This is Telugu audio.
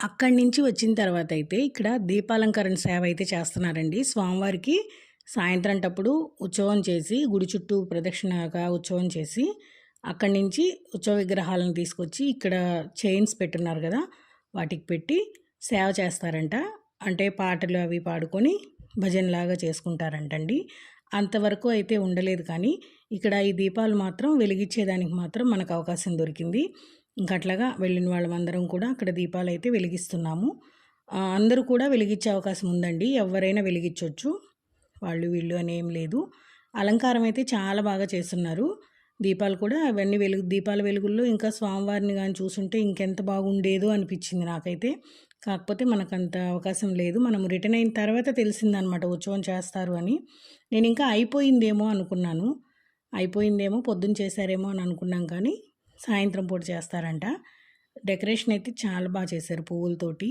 అక్కడి నుంచి వచ్చిన తర్వాత అయితే ఇక్కడ దీపాలంకరణ సేవ అయితే చేస్తున్నారండి. స్వామివారికి సాయంత్రంటప్పుడు ఉత్సవం చేసి గుడి చుట్టూ ప్రదక్షిణగా ఉత్సవం చేసి అక్కడి నుంచి ఉత్సవ విగ్రహాలను తీసుకొచ్చి ఇక్కడ చైన్స్ పెట్టున్నారు కదా! వాటికి పెట్టి సేవ చేస్తారంట. అంటే పాటలు అవి పాడుకొని భజనలాగా చేసుకుంటారంటండి. అంతవరకు అయితే ఉండలేదు కానీ ఇక్కడ ఈ దీపాలు మాత్రం వెలిగించేదానికి మాత్రం మనకు అవకాశం దొరికింది. ఇంక అట్లాగా వెళ్ళిన వాళ్ళమందరం కూడా అక్కడ దీపాలైతే వెలిగిస్తున్నాము. అందరూ కూడా వెలిగించే అవకాశం ఉందండి. ఎవ్వరైనా వెలిగించొచ్చు. వాళ్ళు వీళ్ళు అని ఏం లేదు. అలంకారం అయితే చాలా బాగా చేసున్నారు. దీపాలు కూడా అవన్నీ దీపాల వెలుగుల్లో ఇంకా స్వామివారిని గాని చూసుంటే ఇంకెంత బాగుండేదో అనిపించింది నాకైతే. కాకపోతే మనకంత అవకాశం లేదు. మనం రిటర్న్ అయిన తర్వాత తెలిసిందనమాట ఉత్సవం చేస్తారు అని. నేనింకా అయిపోయిందేమో అనుకున్నాను. అయిపోయిందేమో పొద్దున చేశారేమో అని అనుకున్నాం కానీ సాయంత్రం పూట చేస్తారంట. డెకరేషన్ అయితే చాలా బాగా చేశారు పువ్వులతోటి.